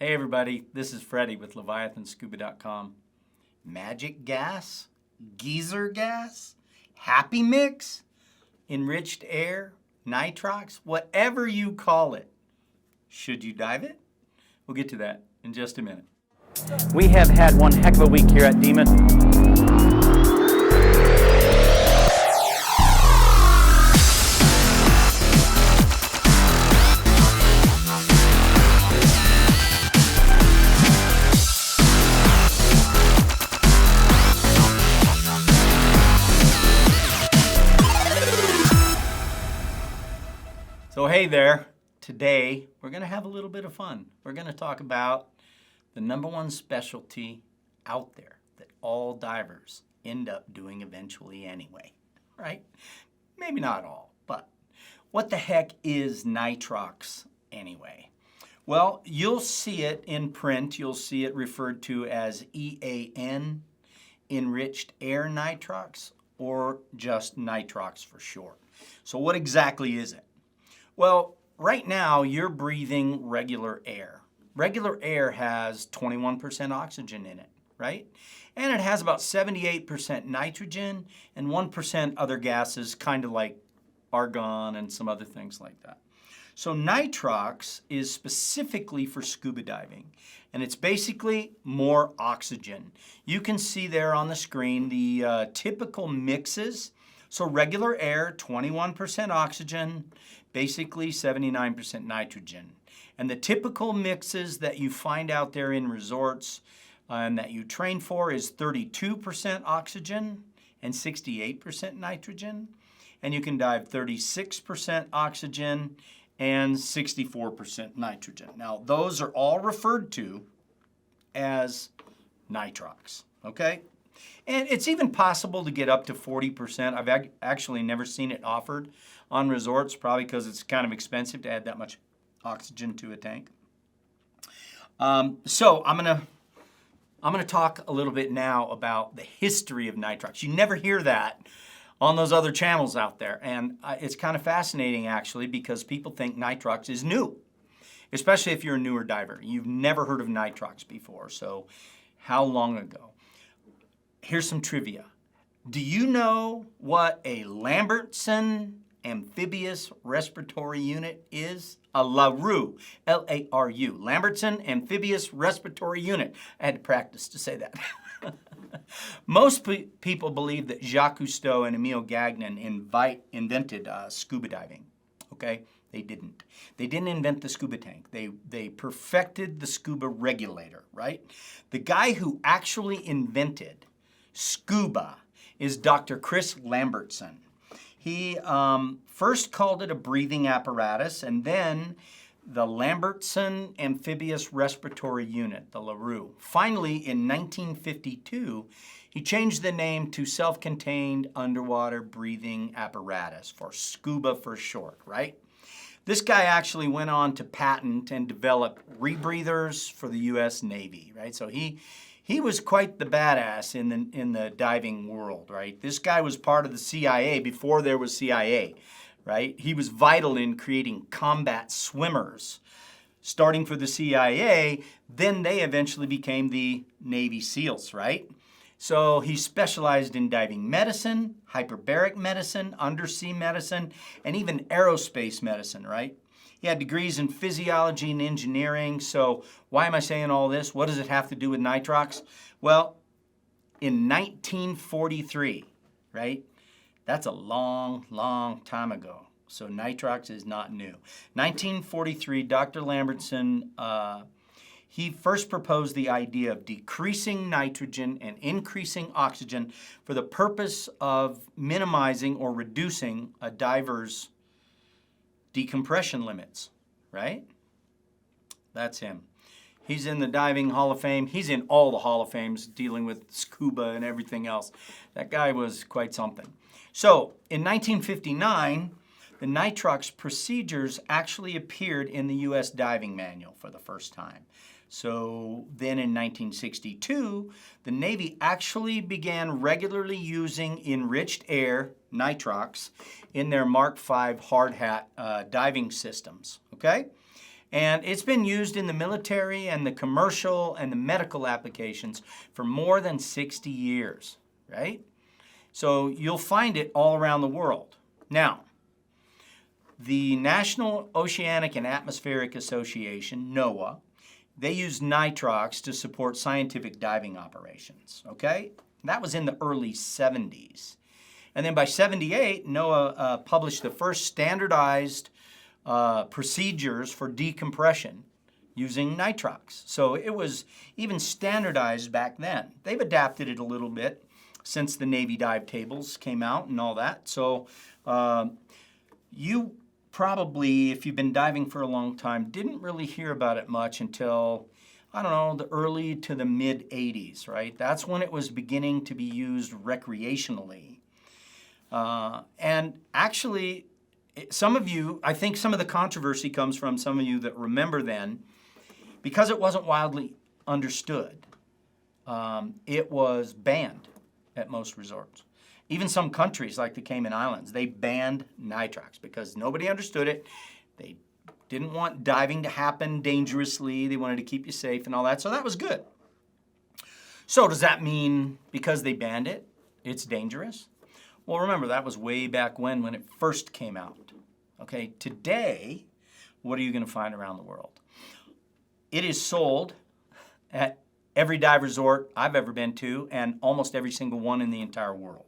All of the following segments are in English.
Hey everybody, this is Freddy with LeviathanScuba.com. Magic gas, geyser gas, happy mix, enriched air, nitrox, whatever you call it. Should you dive it? We'll get to that in just a minute. We have had one heck of a week here at Demon. So hey there, today we're going to have a little bit of fun. We're going to talk about the number one specialty out there that all divers end up doing eventually anyway, right? Maybe not all, but what the heck is nitrox anyway? Well, you'll see it in print. You'll see it referred to as EAN, Enriched Air Nitrox, or just nitrox for short. So what exactly is it? Well, right now you're breathing regular air. Regular air has 21% oxygen in it, right? And it has about 78% nitrogen and 1% other gases, kind of like argon and some other things like that. So nitrox is specifically for scuba diving, and it's basically more oxygen. You can see there on the screen the typical mixes. So regular air, 21% oxygen, basically 79% nitrogen. And the typical mixes that you find out there in resorts and that you train for is 32% oxygen and 68% nitrogen. And you can dive 36% oxygen and 64% nitrogen. Now, those are all referred to as nitrox, okay? And it's even possible to get up to 40%. I've actually never seen it offered on resorts, probably because it's kind of expensive to add that much oxygen to a tank. So I'm gonna talk a little bit now about the history of nitrox. You never hear that on those other channels out there, and it's kind of fascinating actually because people think nitrox is new, especially if you're a newer diver. You've never heard of nitrox before. So how long ago? Here's some trivia. Do you know what a Lambertson amphibious respiratory unit is? A LaRue, L-A-R-U, Lambertson amphibious respiratory unit. I had to practice to say that. Most people believe that Jacques Cousteau and Emile Gagnon invented scuba diving, okay? They didn't. They didn't invent the scuba tank. They perfected the scuba regulator, right? The guy who actually invented scuba is Dr. Chris Lambertson. He first called it a breathing apparatus, and then the Lambertson Amphibious Respiratory Unit, the LaRue. Finally, in 1952, he changed the name to Self-Contained Underwater Breathing Apparatus, for SCUBA for short, right? This guy actually went on to patent and develop rebreathers for the U.S. Navy, right? So he was quite the badass in the diving world, right? This guy was part of the CIA before there was CIA, right? He was vital in creating combat swimmers, starting for the CIA, then they eventually became the Navy SEALs, right? So he specialized in diving medicine, hyperbaric medicine, undersea medicine, and even aerospace medicine, right? He had degrees in physiology and engineering. So why am I saying all this? What does it have to do with nitrox? Well, in 1943, right? That's a long, long time ago. So nitrox is not new. 1943, Dr. Lambertson, he first proposed the idea of decreasing nitrogen and increasing oxygen for the purpose of minimizing or reducing a diver's decompression limits, right? That's him. He's in the Diving Hall of Fame. He's in all the Hall of Fames dealing with scuba and everything else. That guy was quite something. So in 1959, the nitrox procedures actually appeared in the U.S. Diving Manual for the first time. So then in 1962, the Navy actually began regularly using enriched air, nitrox, in their Mark V hard hat diving systems, okay? And it's been used in the military and the commercial and the medical applications for more than 60 years, right? So you'll find it all around the world. Now, the National Oceanic and Atmospheric Association, NOAA, they use nitrox to support scientific diving operations, okay? That was in the early 70s. And then by 78, NOAA published the first standardized procedures for decompression using nitrox. So it was even standardized back then. They've adapted it a little bit since the Navy dive tables came out and all that. So you probably, if you've been diving for a long time, didn't really hear about it much until, I don't know, the early to the mid 80s, right? That's when it was beginning to be used recreationally. And actually, some of you, I think some of the controversy comes from some of you that remember then, because it wasn't widely understood, it was banned at most resorts. Even some countries like the Cayman Islands, they banned nitrox because nobody understood it. They didn't want diving to happen dangerously. They wanted to keep you safe and all that, so that was good. So does that mean because they banned it, it's dangerous? Well, remember, that was way back when it first came out. Okay, today, what are you going to find around the world? It is sold at every dive resort I've ever been to and almost every single one in the entire world.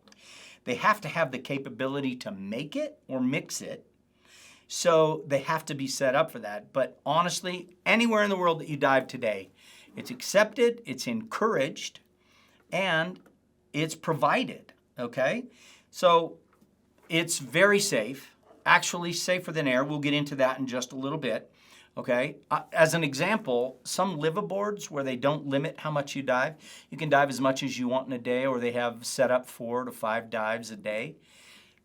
They have to have the capability to make it or mix it, so they have to be set up for that. But honestly, anywhere in the world that you dive today, it's accepted, it's encouraged, and it's provided, okay? So it's very safe, actually safer than air. We'll get into that in just a little bit, okay? As an example, some liveaboards where they don't limit how much you dive, you can dive as much as you want in a day, or they have set up 4 to 5 dives a day.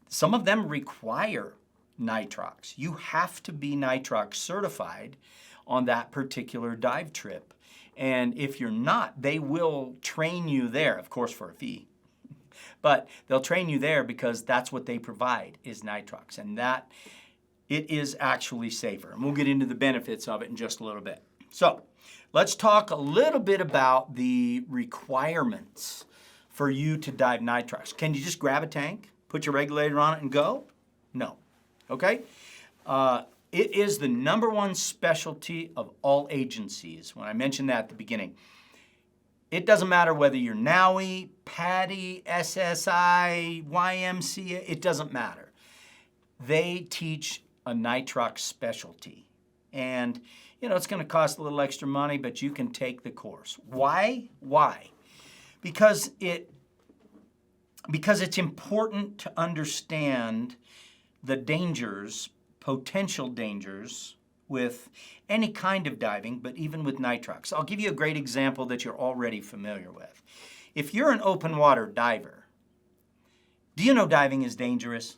Some of them require nitrox. You have to be nitrox certified on that particular dive trip. And if you're not, they will train you there, of course, for a fee. But they'll train you there because that's what they provide is nitrox, and that it is actually safer. And we'll get into the benefits of it in just a little bit. So let's talk a little bit about the requirements for you to dive nitrox. Can you just grab a tank, put your regulator on it, and go? No. Okay? It is the #1 specialty of all agencies. When I mentioned that at the beginning, it doesn't matter whether you're NAUI, PADI, SSI, YMCA, it doesn't matter. They teach a nitrox specialty. And, you know, it's going to cost a little extra money, but you can take the course. Why? Why? Because it's important to understand the dangers, potential dangers, with any kind of diving, but even with nitrox. I'll give you a great example that you're already familiar with. If you're an open water diver, do you know diving is dangerous?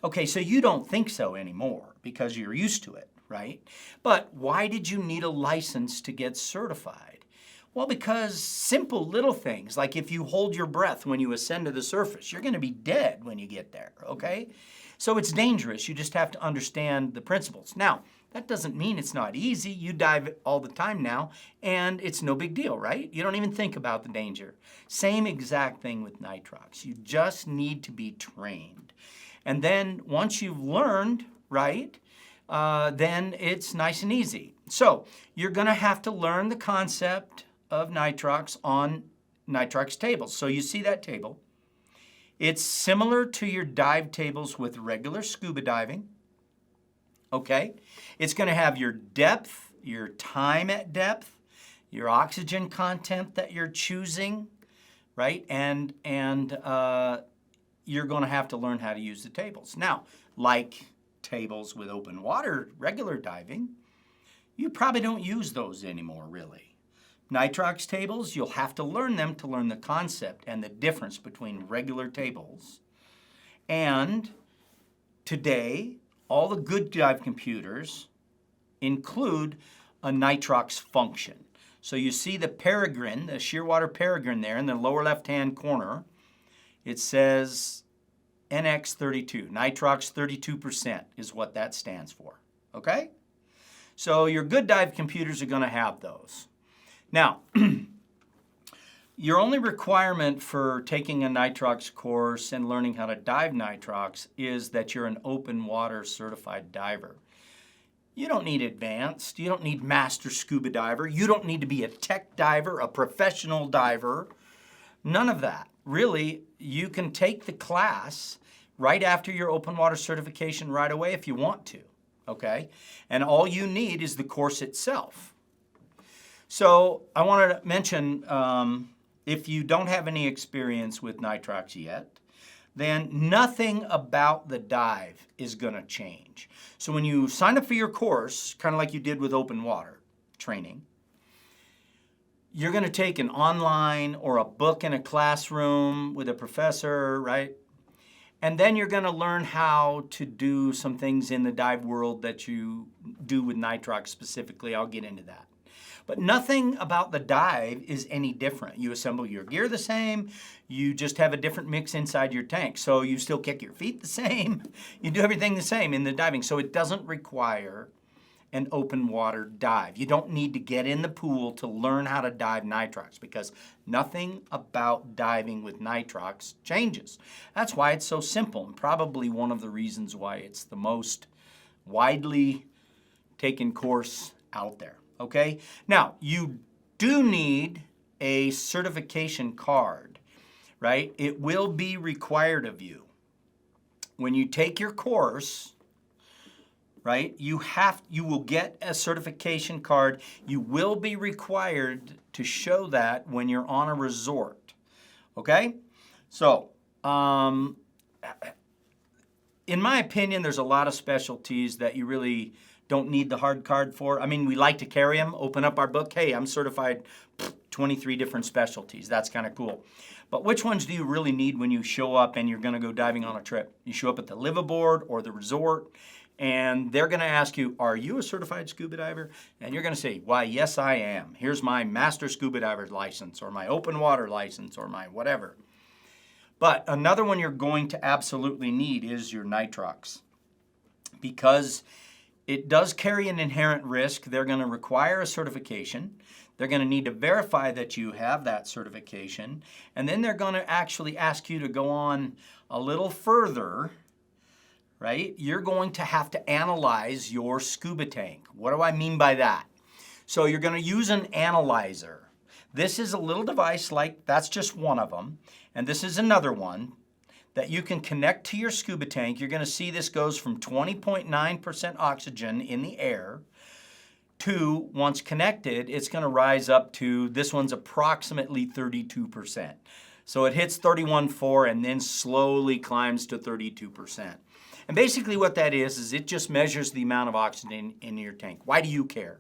Okay, so you don't think so anymore because you're used to it, right? But why did you need a license to get certified? Well, because simple little things, like if you hold your breath when you ascend to the surface, you're going to be dead when you get there, okay? So it's dangerous. You just have to understand the principles. Now, that doesn't mean it's not easy. You dive all the time now, and it's no big deal, right? You don't even think about the danger. Same exact thing with nitrox. You just need to be trained. And then once you've learned, right, then it's nice and easy. So you're going to have to learn the concept of nitrox on nitrox tables. So you see that table. It's similar to your dive tables with regular scuba diving. Okay? It's going to have your depth, your time at depth, your oxygen content that you're choosing, right? And you're going to have to learn how to use the tables. Now, like tables with open water, regular diving, you probably don't use those anymore, really. Nitrox tables, you'll have to learn them to learn the concept and the difference between regular tables. And today, all the good dive computers include a nitrox function. So you see the peregrine, the shearwater peregrine there in the lower left-hand corner. It says NX32, nitrox 32% is what that stands for, okay? So your good dive computers are going to have those. Now, your only requirement for taking a nitrox course and learning how to dive nitrox is that you're an open water certified diver. You don't need advanced, you don't need master scuba diver, you don't need to be a tech diver, a professional diver, none of that. Really, you can take the class right after your open water certification right away if you want to, okay? And all you need is the course itself. So I wanted to mention, if you don't have any experience with nitrox yet, then nothing about the dive is going to change. So when you sign up for your course, kind of like you did with open water training, you're going to take an online or a book in a classroom with a professor, right? And then you're going to learn how to do some things in the dive world that you do with nitrox specifically. I'll get into that. But nothing about the dive is any different. You assemble your gear the same. You just have a different mix inside your tank. So you still kick your feet the same. You do everything the same in the diving. So it doesn't require an open water dive. You don't need to get in the pool to learn how to dive nitrox because nothing about diving with nitrox changes. That's why it's so simple and probably one of the reasons why it's the most widely taken course out there. Okay? Now, you do need a certification card, right? It will be required of you. When you take your course, right, you will get a certification card. You will be required to show that when you're on a resort. Okay? So, in my opinion, there's a lot of specialties that you really don't need the hard card for. I mean, we like to carry them, open up our book. Hey, I'm certified 23 different specialties. That's kind of cool. But which ones do you really need when you show up and you're going to go diving on a trip? You show up at the liveaboard or the resort, and they're going to ask you, are you a certified scuba diver? And you're going to say, why, yes, I am. Here's my master scuba diver license or my open water license or my whatever. But another one you're going to absolutely need is your nitrox, because it does carry an inherent risk. They're going to require a certification. They're going to need to verify that you have that certification. And then they're going to actually ask you to go on a little further, right? You're going to have to analyze your scuba tank. What do I mean by that? So you're going to use an analyzer. This is a little device that's just one of them. And this is another one that you can connect to your scuba tank. You're going to see this goes from 20.9% oxygen in the air to, once connected, it's going to rise up to, this one's approximately 32%. So it hits 31.4 and then slowly climbs to 32%. And basically what that is it just measures the amount of oxygen in your tank. Why do you care?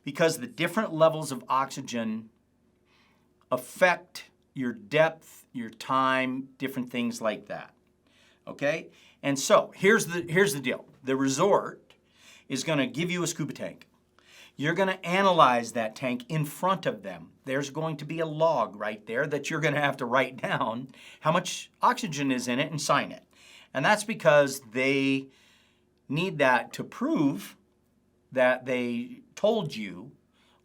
Because the different levels of oxygen affect your depth, your time, different things like that. Okay? And so, here's the deal. The resort is going to give you a scuba tank. You're going to analyze that tank in front of them. There's going to be a log right there that you're going to have to write down how much oxygen is in it and sign it. And that's because they need that to prove that they told you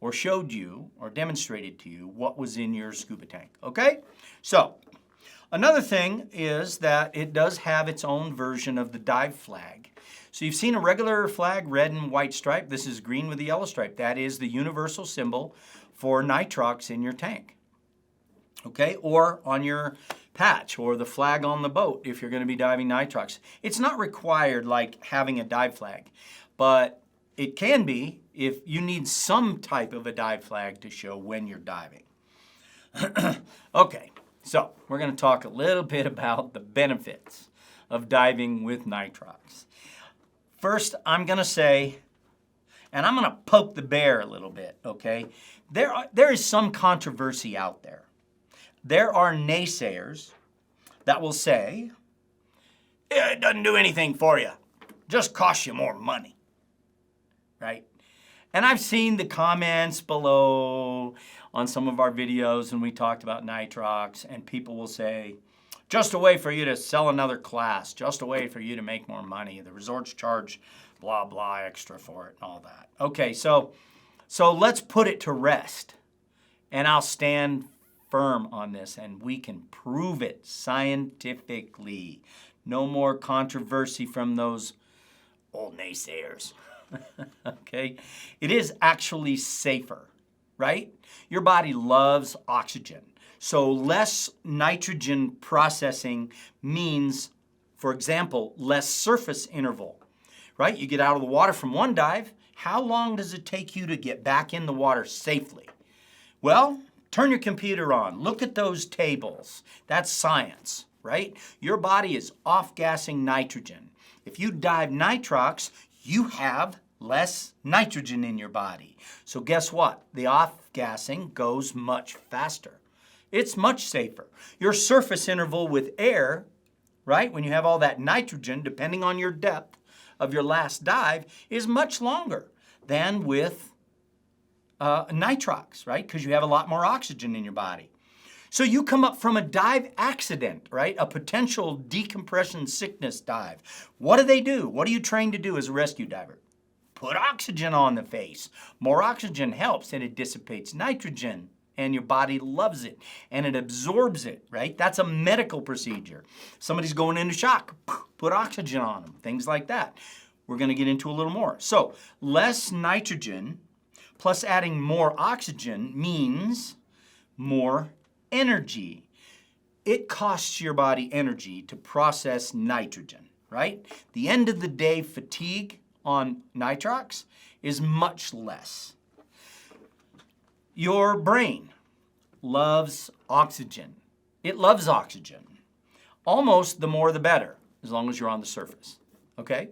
or showed you or demonstrated to you what was in your scuba tank. Okay? So, another thing is that it does have its own version of the dive flag. So you've seen a regular flag, red and white stripe. This is green with a yellow stripe. That is the universal symbol for nitrox in your tank. Okay? Or on your patch or the flag on the boat if you're going to be diving nitrox. It's not required like having a dive flag, but it can be if you need some type of a dive flag to show when you're diving. Okay, so we're going to talk a little bit about the benefits of diving with nitrox. First, I'm going to say, and I'm going to poke the bear a little bit, okay? There is some controversy out there. There are naysayers that will say, it doesn't do anything for you, just costs you more money, right? And I've seen the comments below on some of our videos when we talked about nitrox, and people will say, Just a way for you to sell another class. Just a way for you to make more money. The resorts charge blah, blah extra for it and all that. Okay, so let's put it to rest. And I'll stand firm on this, and we can prove it scientifically. No more controversy from those old naysayers. Okay? It is actually safer, right? Your body loves oxygen. So less nitrogen processing means, for example, less surface interval, right? You get out of the water from one dive, how long does it take you to get back in the water safely? Well, turn your computer on. Look at those tables. That's science, right? Your body is off-gassing nitrogen. If you dive nitrox, you have less nitrogen in your body. So guess what? The off-gassing goes much faster. It's much safer. Your surface interval with air, right, when you have all that nitrogen, depending on your depth of your last dive, is much longer than with nitrox, right? Because you have a lot more oxygen in your body. So you come up from a dive accident, right? A potential decompression sickness dive. What do? What are you trained to do as a rescue diver? Put oxygen on the face. More oxygen helps, and it dissipates nitrogen, and your body loves it, and it absorbs it, right? That's a medical procedure. Somebody's going into shock, put oxygen on them, things like that. We're going to get into a little more. So less nitrogen plus adding more oxygen means more energy. It costs your body energy to process nitrogen, right? The end of the day fatigue on nitrox is much less. Your brain loves oxygen. It loves oxygen. Almost the more the better, as long as you're on the surface, okay?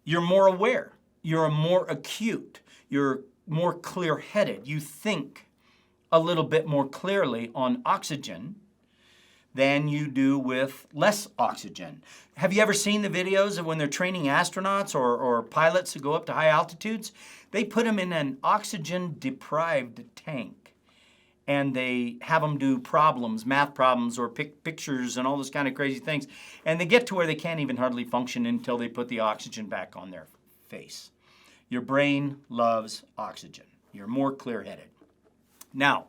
You're more aware. You're more acute. You're more clear-headed. You think a little bit more clearly on oxygen than you do with less oxygen. Have you ever seen the videos of when they're training astronauts or pilots who go up to high altitudes? They put them in an oxygen-deprived tank, and they have them do problems, math problems, or pick pictures and all those kind of crazy things. And they get to where they can't even hardly function until they put the oxygen back on their face. Your brain loves oxygen. You're more clear-headed. Now,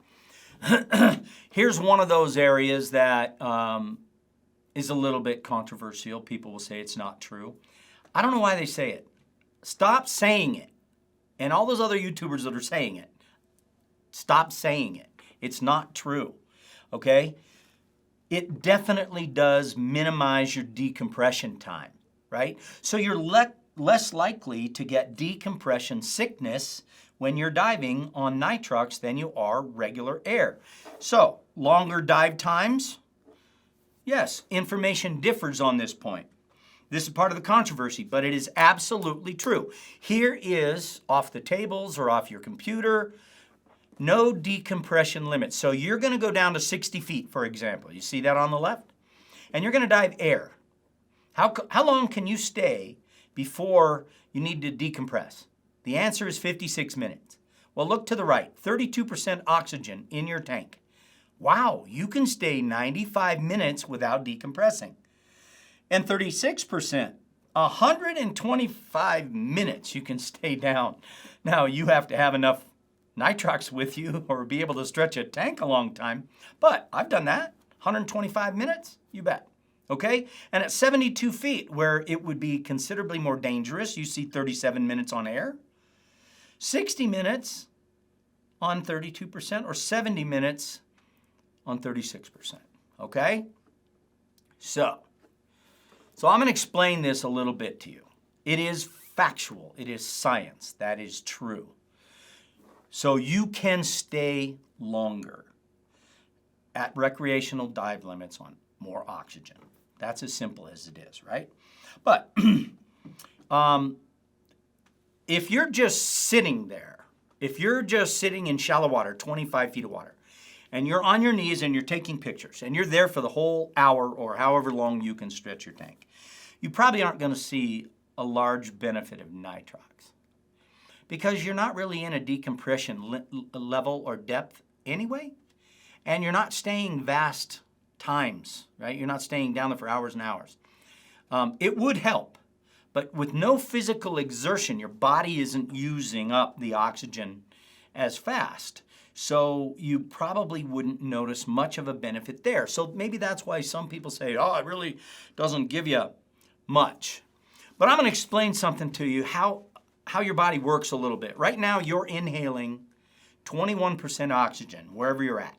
here's one of those areas that is a little bit controversial. People will say it's not true. I don't know why they say it. Stop saying it. And all those other YouTubers that are saying it, stop saying it. It's not true, okay? It definitely does minimize your decompression time, right? So you're less likely to get decompression sickness when you're diving on nitrox than you are regular air. So, longer dive times? Yes, information differs on this point. This is part of the controversy, but it is absolutely true. Here is, off the tables or off your computer, no decompression limit. So you're going to go down to 60 feet, for example. You see that on the left? And you're going to dive air. How long can you stay before you need to decompress? The answer is 56 minutes. Well, look to the right, 32% oxygen in your tank. Wow, you can stay 95 minutes without decompressing. And 36%, 125 minutes you can stay down. Now, you have to have enough nitrox with you or be able to stretch a tank a long time. But I've done that, 125 minutes, you bet. Okay? And at 72 feet, where it would be considerably more dangerous, you see 37 minutes on air, 60 minutes on 32%, or 70 minutes on 36%. Okay? So I'm going to explain this a little bit to you. It is factual. It is science. That is true. So you can stay longer at recreational dive limits on more oxygen. That's as simple as it is, right? But if you're just sitting there, if you're just sitting in shallow water, 25 feet of water, and you're on your knees and you're taking pictures, and you're there for the whole hour or however long you can stretch your tank, you probably aren't going to see a large benefit of nitrox because you're not really in a decompression level or depth anyway, and you're not staying vast times, right? You're not staying down there for hours and hours. It would help, but with no physical exertion, your body isn't using up the oxygen as fast. So you probably wouldn't notice much of a benefit there. So maybe that's why some people say, oh, it really doesn't give you much. But I'm going to explain something to you, how your body works a little bit. Right now, you're inhaling 21% oxygen, wherever you're at.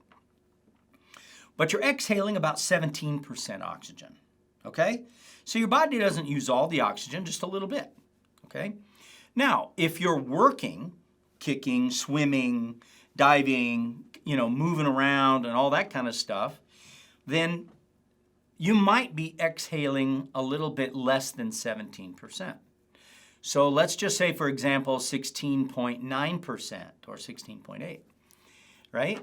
But you're exhaling about 17% oxygen, okay? So your body doesn't use all the oxygen, just a little bit, okay? Now, if you're working, kicking, swimming, diving, moving around and all that kind of stuff, then you might be exhaling a little bit less than 17%. So let's just say, for example, 16.9% or 16.8, right?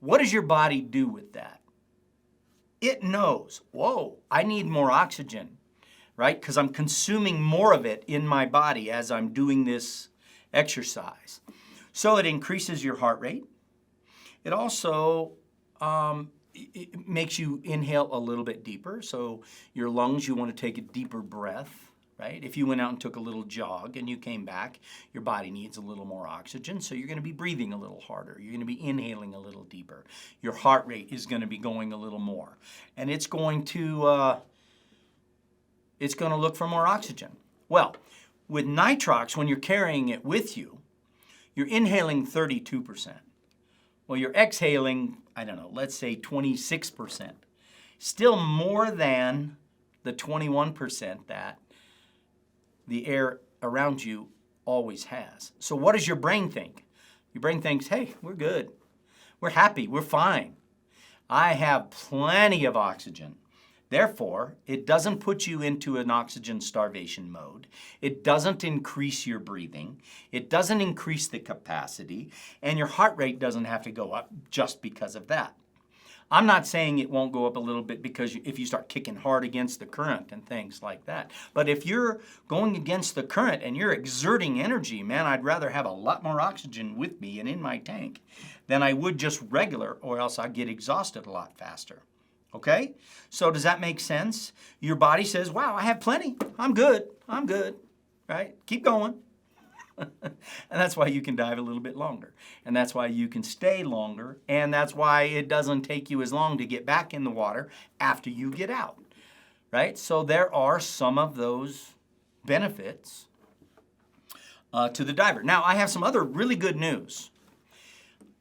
What does your body do with that? It knows, whoa, I need more oxygen, right? Because I'm consuming more of it in my body as I'm doing this exercise. So it increases your heart rate. It also it makes you inhale a little bit deeper. So your lungs, you want to take a deeper breath, right? If you went out and took a little jog and you came back, your body needs a little more oxygen. So you're going to be breathing a little harder. You're going to be inhaling a little deeper. Your heart rate is going to be going a little more. And it's going to look for more oxygen. Well, with nitrox, when you're carrying it with you, you're inhaling 32%. Well, you're exhaling, I don't know, let's say 26%. Still more than the 21% that the air around you always has. So what does your brain think? Your brain thinks, hey, we're good. We're happy. We're fine. I have plenty of oxygen. Therefore, it doesn't put you into an oxygen starvation mode. It doesn't increase your breathing. It doesn't increase the capacity. And your heart rate doesn't have to go up just because of that. I'm not saying it won't go up a little bit because if you start kicking hard against the current and things like that. But if you're going against the current and you're exerting energy, man, I'd rather have a lot more oxygen with me and in my tank than I would just regular, or else I'd get exhausted a lot faster. Okay? So does that make sense? Your body says, wow, I have plenty. I'm good, right? Keep going. And that's why you can dive a little bit longer. And that's why you can stay longer. And that's why it doesn't take you as long to get back in the water after you get out, right? So there are some of those benefits to the diver. Now, I have some other really good news.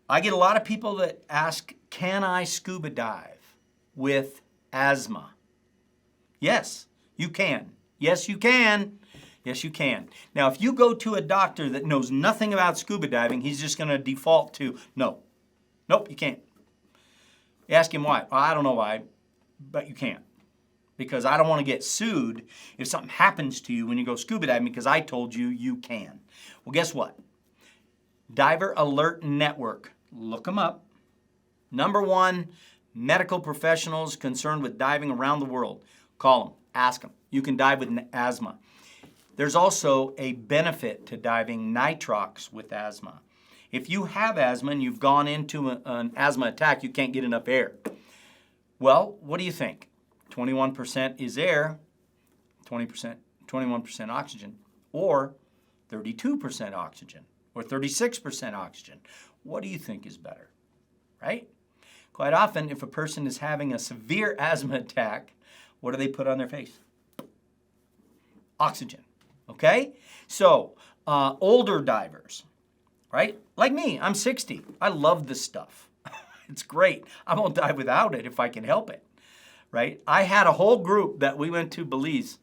I get a lot of people that ask, can I scuba dive with asthma? Yes, you can. Yes, you can. Yes, you can. Now, if you go to a doctor that knows nothing about scuba diving, he's just going to default to no. Nope, you can't. You ask him why. Well, I don't know why, but you can't. Because I don't want to get sued if something happens to you when you go scuba diving because I told you you can. Well, guess what? Diver Alert Network. Look them up. #1 medical professionals concerned with diving around the world. Call them. Ask them. You can dive with asthma. There's also a benefit to diving nitrox with asthma. If you have asthma and you've gone into an asthma attack, you can't get enough air. Well, what do you think? 21% is air, 21% oxygen, or 32% oxygen, or 36% oxygen. What do you think is better, right? Quite often, if a person is having a severe asthma attack, what do they put on their face? Oxygen. Okay? So, older divers, right? Like me, I'm 60. I love this stuff. It's great. I won't dive without it if I can help it, right? I had a whole group that we went to Belize,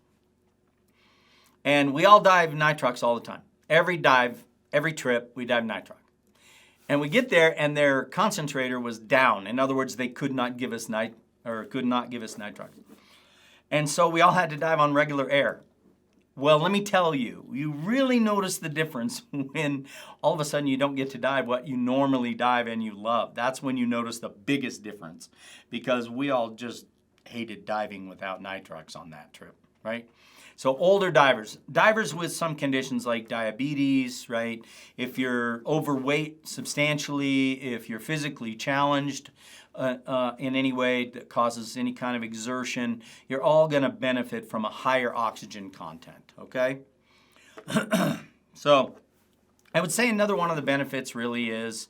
and we all dive nitrox all the time. Every dive, every trip, we dive nitrox. And we get there, and their concentrator was down. In other words, they could not give us nitrox. And so we all had to dive on regular air. Well, let me tell you, you really notice the difference when all of a sudden you don't get to dive what you normally dive and you love. That's when you notice the biggest difference, because we all just hated diving without nitrox on that trip, right? So older divers, divers with some conditions like diabetes, right? If you're overweight substantially, if you're physically challenged in any way that causes any kind of exertion, you're all going to benefit from a higher oxygen content, okay? So I would say another one of the benefits really is,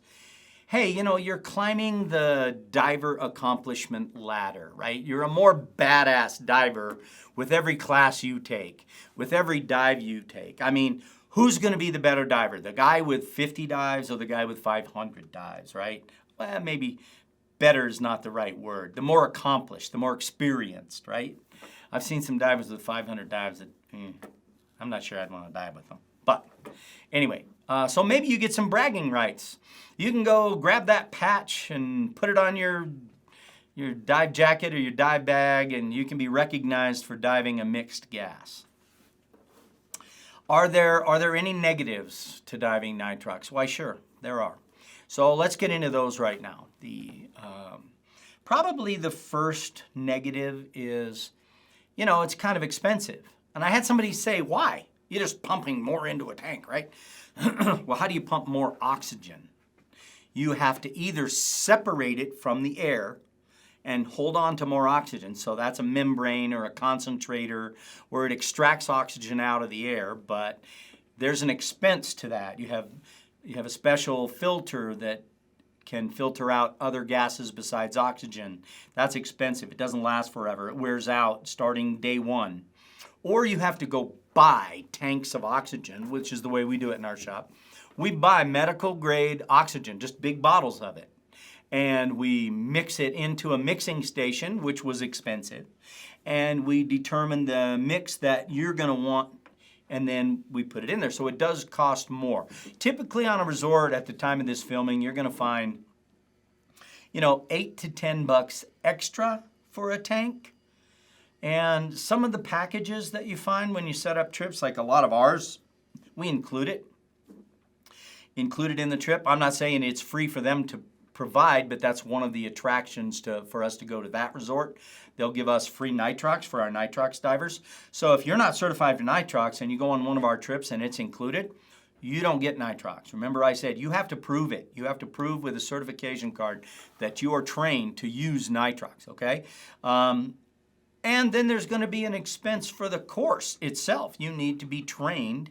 hey, you know, you're climbing the diver accomplishment ladder, right? You're a more badass diver with every class you take, with every dive you take. I mean, who's going to be the better diver? The guy with 50 dives or the guy with 500 dives, right? Well, maybe better is not the right word. The more accomplished, the more experienced, right? I've seen some divers with 500 dives that I'm not sure I'd want to dive with them. But anyway, so maybe you get some bragging rights. You can go grab that patch and put it on your dive jacket or your dive bag, and you can be recognized for diving a mixed gas. Are there any negatives to diving nitrox? Why, sure, there are. So let's get into those right now. Probably the first negative is, you know, it's kind of expensive. And I had somebody say, why? You're just pumping more into a tank, right? Well, how do you pump more oxygen? You have to either separate it from the air and hold on to more oxygen. So that's a membrane or a concentrator where it extracts oxygen out of the air, but there's an expense to that. You have a special filter that can filter out other gases besides oxygen. That's expensive. It doesn't last forever. It wears out starting day one. Or you have to go buy tanks of oxygen, which is the way we do it in our shop. We buy medical grade oxygen, just big bottles of it. And we mix it into a mixing station, which was expensive. And we determine the mix that you're going to want, and then we put it in there. So it does cost more. Typically on a resort at the time of this filming, you're going to find, you know, $8 to $10 extra for a tank. And some of the packages that you find when you set up trips, like a lot of ours, we include it in the trip. I'm not saying it's free for them to provide, but that's one of the attractions for us to go to that resort. They'll give us free nitrox for our nitrox divers. So if you're not certified for nitrox and you go on one of our trips and it's included, you don't get nitrox. Remember I said you have to prove it. You have to prove with a certification card that you are trained to use nitrox, okay? And then there's going to be an expense for the course itself. You need to be trained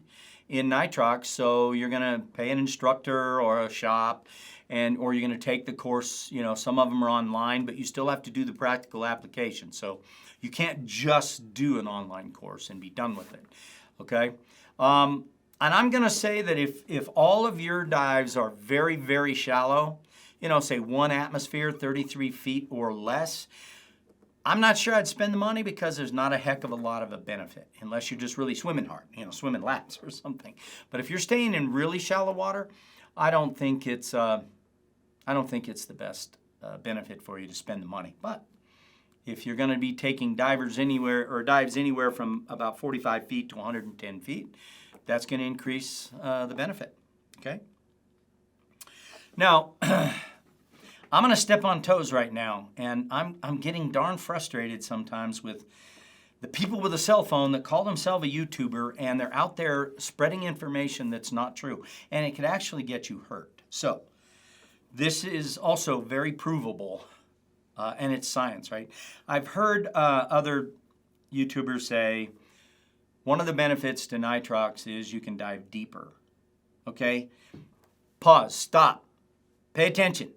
in nitrox, so you're going to pay an instructor or a shop, or you're going to take the course. You know, some of them are online, but you still have to do the practical application. So you can't just do an online course and be done with it, okay? And I'm going to say that if all of your dives are very, very shallow, you know, say 1 atmosphere, 33 feet or less, I'm not sure I'd spend the money because there's not a heck of a lot of a benefit unless you're just really swimming hard, you know, swimming laps or something. But if you're staying in really shallow water, I don't think it's the best benefit for you to spend the money. But if you're going to be taking dives anywhere from about 45 feet to 110 feet, that's going to increase the benefit. Okay. Now. I'm going to step on toes right now, and I'm getting darn frustrated sometimes with the people with a cell phone that call themselves a YouTuber, and they're out there spreading information that's not true, and it could actually get you hurt. So this is also very provable, and it's science, right? I've heard other YouTubers say one of the benefits to nitrox is you can dive deeper. Okay? Pause. Stop. Pay attention.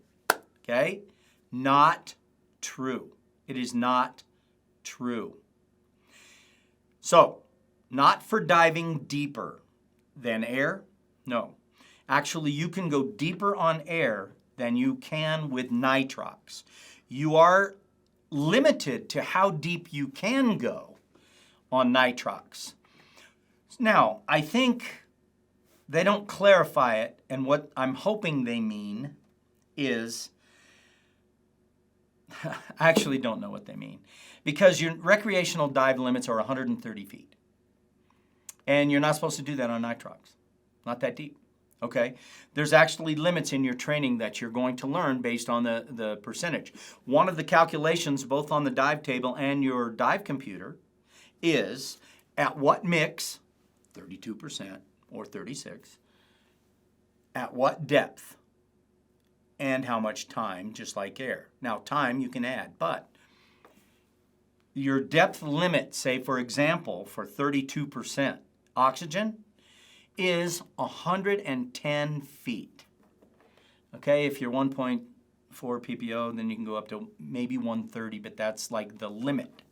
Okay? Not true. It is not true. So, not for diving deeper than air? No. Actually, you can go deeper on air than you can with nitrox. You are limited to how deep you can go on nitrox. Now, I think they don't clarify it, and what I'm hoping they mean is I actually don't know what they mean. Because your recreational dive limits are 130 feet. And you're not supposed to do that on nitrox. Not that deep. Okay? There's actually limits in your training that you're going to learn based on the percentage. One of the calculations, both on the dive table and your dive computer, is At what mix, 32% or 36, at what depth, and how much time, just like air. Now, time you can add, but your depth limit, say for example, for 32% oxygen is 110 feet. Okay, if you're 1.4 ppO, then you can go up to maybe 130, but that's like the limit.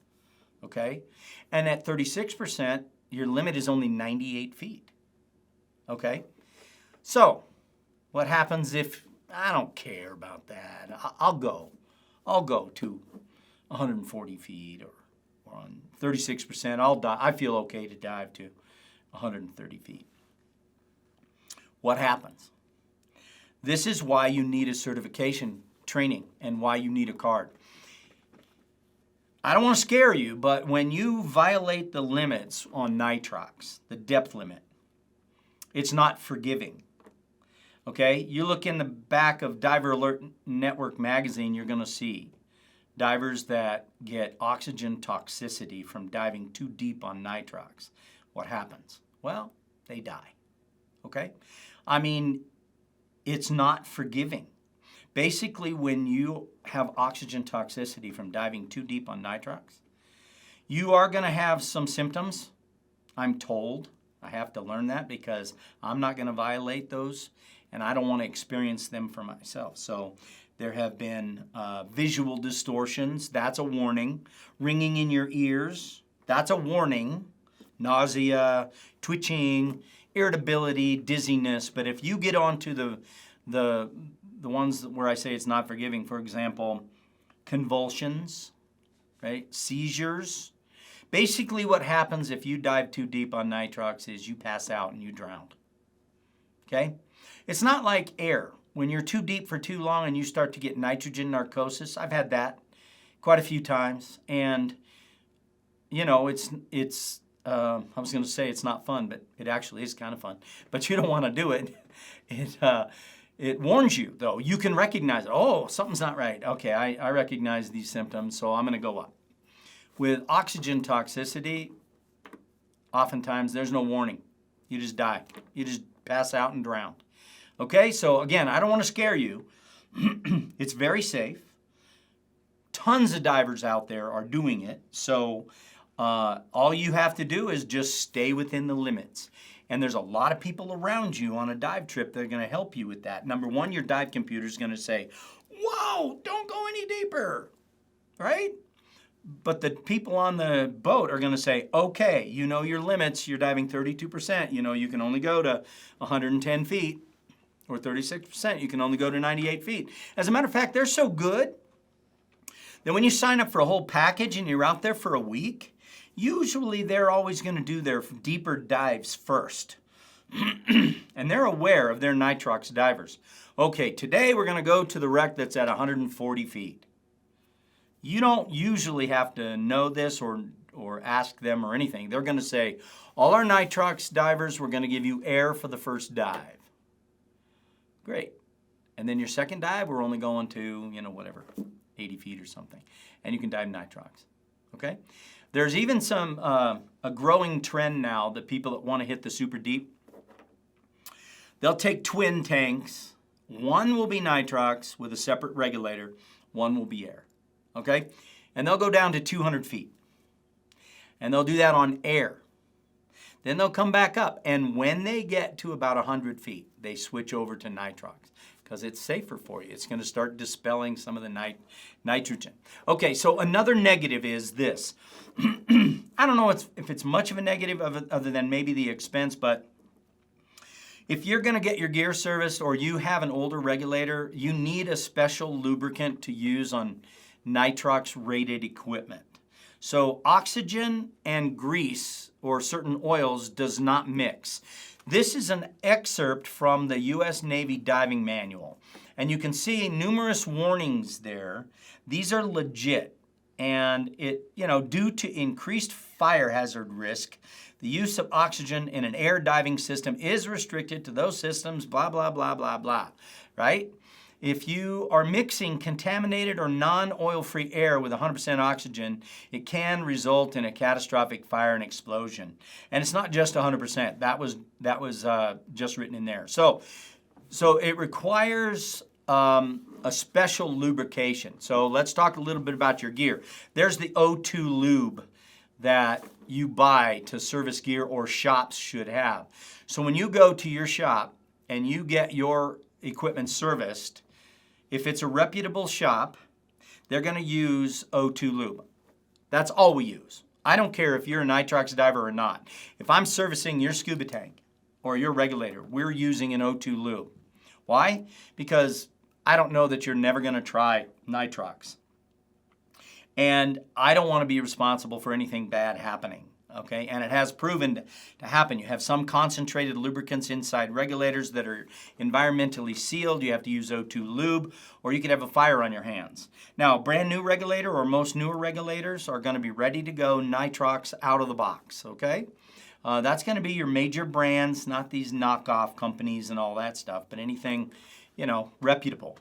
Okay, and at 36%, your limit is only 98 feet. Okay, so what happens if I don't care about that? I'll go to 140 feet or on 36%. I'll dive. I feel okay to dive to 130 feet. What happens? This is why you need a certification training and why you need a card. I don't want to scare you, but when you violate the limits on nitrox, the depth limit, it's not forgiving. Okay? You look in the back of Diver Alert Network magazine, you're going to see divers that get oxygen toxicity from diving too deep on nitrox. What happens? Well, they die. Okay? I mean, it's not forgiving. Basically, when you have oxygen toxicity from diving too deep on nitrox, you are going to have some symptoms, I'm told. I have to learn that because I'm not going to violate those, and I don't want to experience them for myself. So there have been visual distortions. That's a warning. Ringing in your ears. That's a warning. Nausea, twitching, irritability, dizziness. But if you get onto the ones where I say it's not forgiving, for example, convulsions, right? Seizures. Basically what happens if you dive too deep on nitrox is you pass out and you drown. Okay? It's not like air. When you're too deep for too long and you start to get nitrogen narcosis, I've had that quite a few times. And, you know, I was going to say it's not fun, but it actually is kind of fun. But you don't want to do it. It warns you, though. You can recognize it. Oh, something's not right. Okay, I recognize these symptoms, so I'm going to go up. With oxygen toxicity, oftentimes there's no warning. You just die. You just pass out and drown. Okay, so again, I don't want to scare you. It's very safe. Tons of divers out there are doing it. So all you have to do is just stay within the limits. And there's a lot of people around you on a dive trip that are going to help you with that. Number one, your dive computer is going to say, whoa, don't go any deeper, right? But the people on the boat are going to say, okay, you know your limits. You're diving 32%. You know you can only go to 110 feet. Or 36%, you can only go to 98 feet. As a matter of fact, they're so good that when you sign up for a whole package and you're out there for a week, usually they're always going to do their deeper dives first. And they're aware of their nitrox divers. Okay, today we're going to go to the wreck that's at 140 feet. You don't usually have to know this or ask them or anything. They're going to say, all our nitrox divers, we're going to give you air for the first dive. Great. And then your second dive, we're only going to, whatever, 80 feet or something. And you can dive nitrox. Okay? There's even a growing trend now that people that want to hit the super deep, they'll take twin tanks. One will be nitrox with a separate regulator. One will be air. Okay? And they'll go down to 200 feet. And they'll do that on air. Then they'll come back up, and when they get to about 100 feet, they switch over to nitrox because it's safer for you. It's going to start dispelling some of the nitrogen. Okay, so another negative is this. I don't know if it's much of a negative other than maybe the expense, but if you're going to get your gear serviced or you have an older regulator, you need a special lubricant to use on nitrox-rated equipment. So oxygen and grease or certain oils does not mix. This is an excerpt from the U.S. Navy Diving Manual. And you can see numerous warnings there. These are legit. And due to increased fire hazard risk, the use of oxygen in an air diving system is restricted to those systems, blah, blah, blah, blah, blah, right? If you are mixing contaminated or non-oil-free air with 100% oxygen, it can result in a catastrophic fire and explosion. And it's not just 100%. That was just written in there. So it requires a special lubrication. So let's talk a little bit about your gear. There's the O2 lube that you buy to service gear, or shops should have. So when you go to your shop and you get your equipment serviced, if it's a reputable shop, they're going to use O2 lube. That's all we use. I don't care if you're a nitrox diver or not. If I'm servicing your scuba tank or your regulator, we're using an O2 lube. Why? Because I don't know that you're never going to try nitrox. And I don't want to be responsible for anything bad happening. Okay, and it has proven to happen. You have some concentrated lubricants inside regulators that are environmentally sealed. You have to use O2 lube, or you could have a fire on your hands. Now, a brand new regulator, or most newer regulators, are going to be ready to go nitrox out of the box. Okay, that's going to be your major brands, not these knockoff companies and all that stuff, but anything, reputable.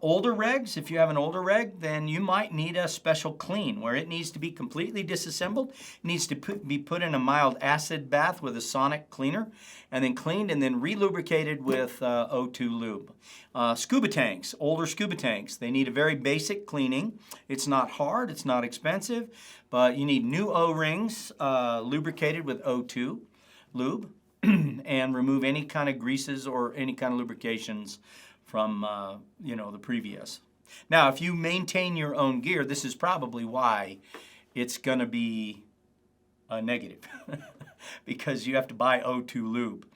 Older regs, if you have an older reg, then you might need a special clean where it needs to be completely disassembled. It needs to be put in a mild acid bath with a sonic cleaner, and then cleaned and then relubricated with O2 lube. Scuba tanks, older scuba tanks, they need a very basic cleaning. It's not hard, it's not expensive, but you need new O-rings lubricated with O2 lube and remove any kind of greases or any kind of lubrications from the previous. Now, if you maintain your own gear, this is probably why it's going to be a negative because you have to buy O2 lube.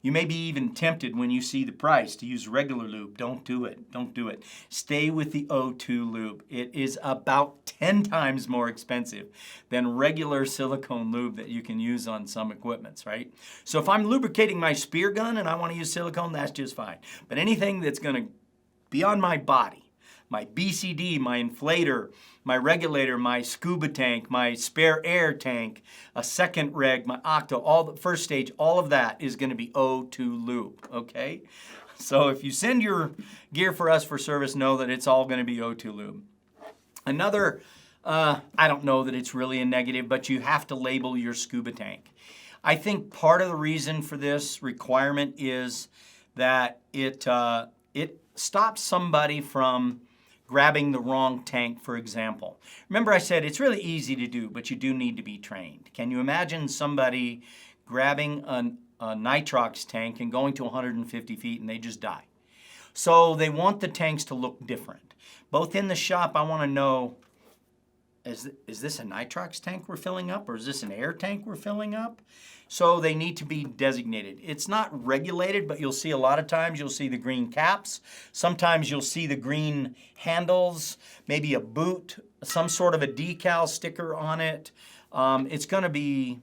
You may be even tempted when you see the price to use regular lube. Don't do it. Don't do it. Stay with the O2 lube. It is about 10 times more expensive than regular silicone lube that you can use on some equipments, right? So if I'm lubricating my spear gun and I want to use silicone, that's just fine. But anything that's going to be on my body, my BCD, my inflator, my regulator, my scuba tank, my spare air tank, a second reg, my octo, all the first stage, all of that is going to be O2 lube, okay? So if you send your gear for us for service, know that it's all going to be O2 lube. Another, I don't know that it's really a negative, but you have to label your scuba tank. I think part of the reason for this requirement is that it stops somebody from grabbing the wrong tank, for example. Remember I said it's really easy to do, but you do need to be trained. Can you imagine somebody grabbing a nitrox tank and going to 150 feet and they just die? So they want the tanks to look different. Both in the shop, I want to know, is this a nitrox tank we're filling up, or is this an air tank we're filling up? So they need to be designated. It's not regulated, but you'll see a lot of times you'll see the green caps. Sometimes you'll see the green handles, maybe a boot, some sort of a decal sticker on it. It's going to be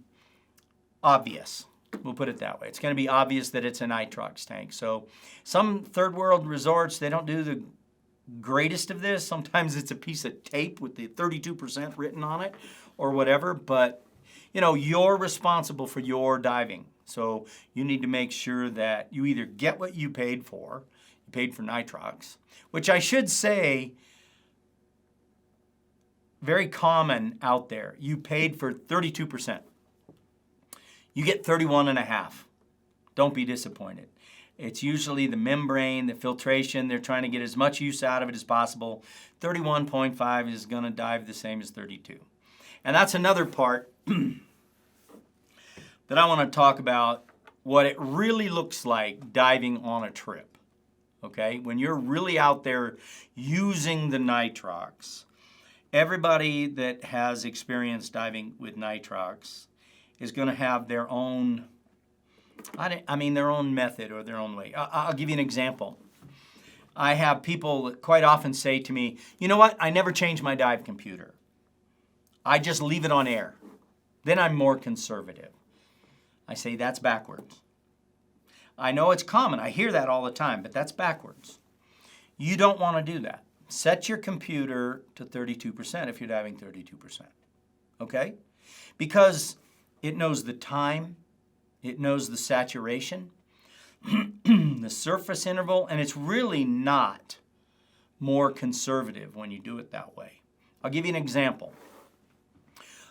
obvious. We'll put it that way. It's going to be obvious that it's a nitrox tank. So some third world resorts, they don't do the greatest of this. Sometimes it's a piece of tape with the 32% written on it or whatever, but you're responsible for your diving. So you need to make sure that you either get what you paid for nitrox, which I should say, very common out there. You paid for 32%. You get 31.5. Don't be disappointed. It's usually the membrane, the filtration. They're trying to get as much use out of it as possible. 31.5 is going to dive the same as 32. And that's another part that I want to talk about, what it really looks like diving on a trip. Okay? When you're really out there using the nitrox, everybody that has experience diving with nitrox is going to have their own, their own method or their own way. I'll give you an example. I have people that quite often say to me, you know what, I never change my dive computer. I just leave it on air. Then I'm more conservative. I say that's backwards. I know it's common. I hear that all the time, but that's backwards. You don't want to do that. Set your computer to 32% if you're diving 32%. Okay? Because it knows the time, it knows the saturation, the surface interval, and it's really not more conservative when you do it that way. I'll give you an example.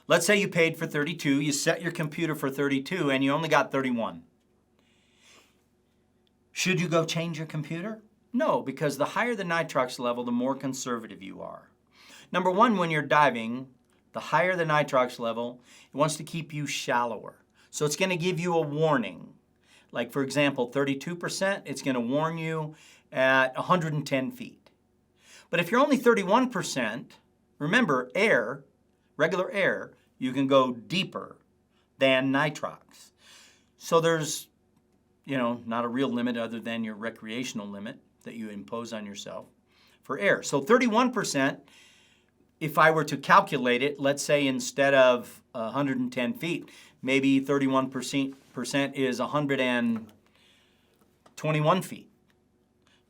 Let's say you paid for 32, you set your computer for 32, and you only got 31. Should you go change your computer? No, because the higher the nitrox level, the more conservative you are. Number one, when you're diving, the higher the nitrox level, it wants to keep you shallower. So it's going to give you a warning. Like, for example, 32%, it's going to warn you at 110 feet. But if you're only 31%, remember, air, regular air, you can go deeper than nitrox. So there's, not a real limit other than your recreational limit that you impose on yourself for air. So 31%, if I were to calculate it, let's say instead of 110 feet, maybe 31% is 121 feet.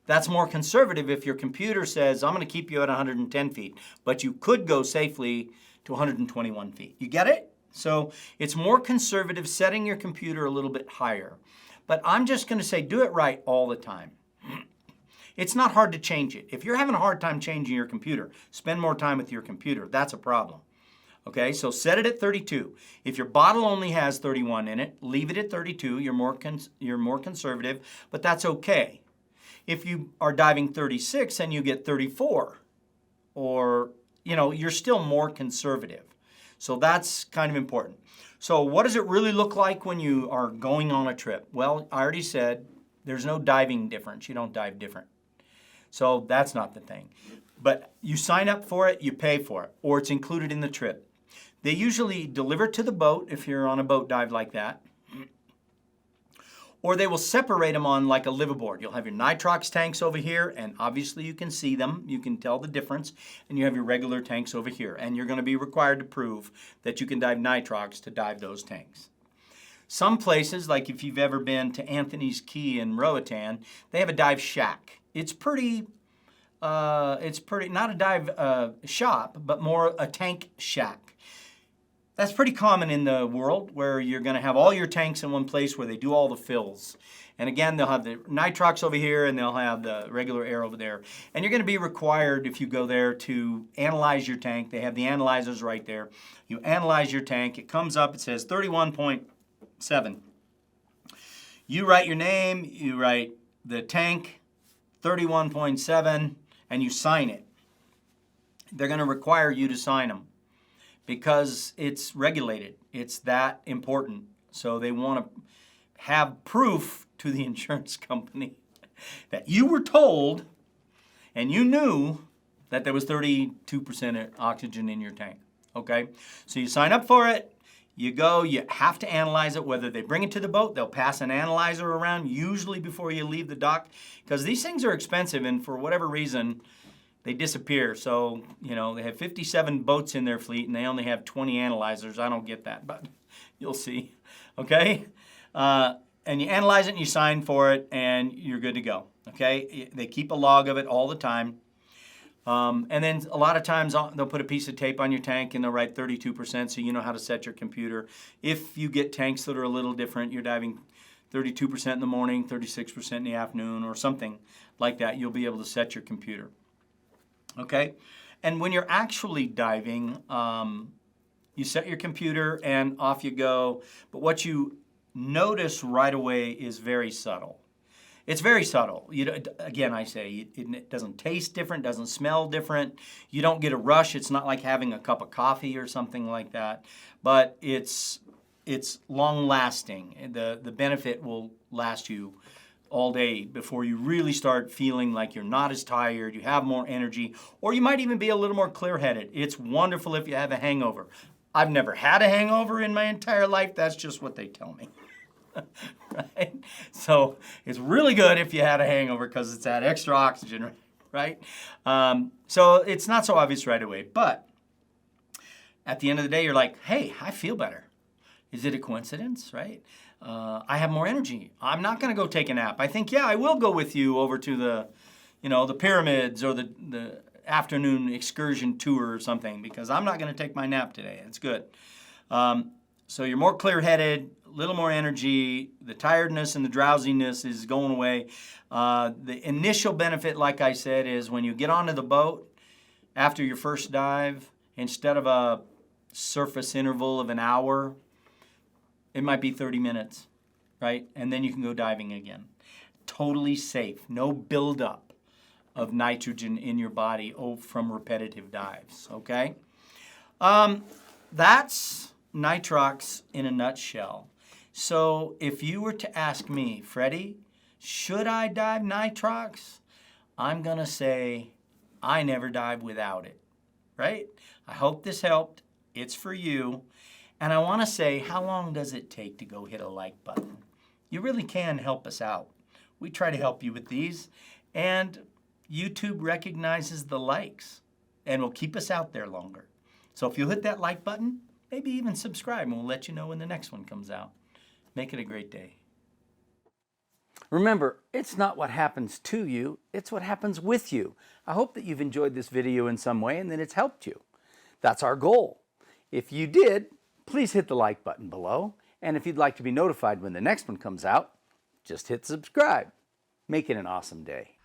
That's more conservative if your computer says, I'm going to keep you at 110 feet, but you could go safely to 121 feet. You get it? So it's more conservative setting your computer a little bit higher. But I'm just going to say do it right all the time. It's not hard to change it. If you're having a hard time changing your computer, spend more time with your computer. That's a problem. Okay, so set it at 32. If your bottle only has 31 in it, leave it at 32. You're more conservative, but that's okay. If you are diving 36 and you get 34, or, you're still more conservative. So that's kind of important. So what does it really look like when you are going on a trip? Well, I already said there's no diving difference. You don't dive different. So that's not the thing. But you sign up for it, you pay for it, or it's included in the trip. They usually deliver to the boat if you're on a boat dive like that. Or they will separate them on like a liveaboard. You'll have your nitrox tanks over here, and obviously you can see them. You can tell the difference. And you have your regular tanks over here. And you're going to be required to prove that you can dive nitrox to dive those tanks. Some places, like if you've ever been to Anthony's Key in Roatan, they have a dive shack. It's pretty, not a dive shop, but more a tank shack. That's pretty common in the world, where you're going to have all your tanks in one place where they do all the fills. And again, they'll have the nitrox over here and they'll have the regular air over there. And you're going to be required, if you go there, to analyze your tank. They have the analyzers right there. You analyze your tank. It comes up, it says 31.7. You write your name, you write the tank, 31.7, and you sign it. They're going to require you to sign them, because it's regulated. It's that important. So they want to have proof to the insurance company that you were told and you knew that there was 32% oxygen in your tank. Okay? So you sign up for it. You go, you have to analyze it. Whether they bring it to the boat, they'll pass an analyzer around, usually before you leave the dock, because these things are expensive, and for whatever reason, they disappear. So, they have 57 boats in their fleet and they only have 20 analyzers. I don't get that, but you'll see. Okay? And you analyze it and you sign for it and you're good to go. Okay? They keep a log of it all the time. And then a lot of times they'll put a piece of tape on your tank and they'll write 32% so you know how to set your computer. If you get tanks that are a little different, you're diving 32% in the morning, 36% in the afternoon, or something like that, you'll be able to set your computer. Okay, and when you're actually diving, you set your computer and off you go. But what you notice right away is very subtle. It's very subtle. Again, I say it doesn't taste different, doesn't smell different. You don't get a rush. It's not like having a cup of coffee or something like that. But it's long lasting. The benefit will last you all day before you really start feeling like you're not as tired, you have more energy, or you might even be a little more clear-headed. It's wonderful if you have a hangover. I've never had a hangover in my entire life. That's just what they tell me. Right? So it's really good if you had a hangover because it's that extra oxygen, right? So it's not so obvious right away. But at the end of the day, you're like, hey, I feel better. Is it a coincidence, right? I have more energy. I'm not going to go take a nap. I think, I will go with you over to the pyramids or the afternoon excursion tour or something, because I'm not going to take my nap today. It's good. So you're more clear-headed, little more energy. The tiredness and the drowsiness is going away. The initial benefit, like I said, is when you get onto the boat after your first dive, instead of a surface interval of an hour, it might be 30 minutes, right? And then you can go diving again. Totally safe. No buildup of nitrogen in your body from repetitive dives, okay? That's nitrox in a nutshell. So if you were to ask me, Freddy, should I dive nitrox? I'm going to say I never dive without it, right? I hope this helped. It's for you. And I want to say, how long does it take to go hit a like button? You really can help us out. We try to help you with these. And YouTube recognizes the likes and will keep us out there longer. So if you hit that like button, maybe even subscribe, and we'll let you know when the next one comes out. Make it a great day. Remember, it's not what happens to you, it's what happens with you. I hope that you've enjoyed this video in some way and that it's helped you. That's our goal. If you did, please hit the like button below. And if you'd like to be notified when the next one comes out, just hit subscribe. Make it an awesome day.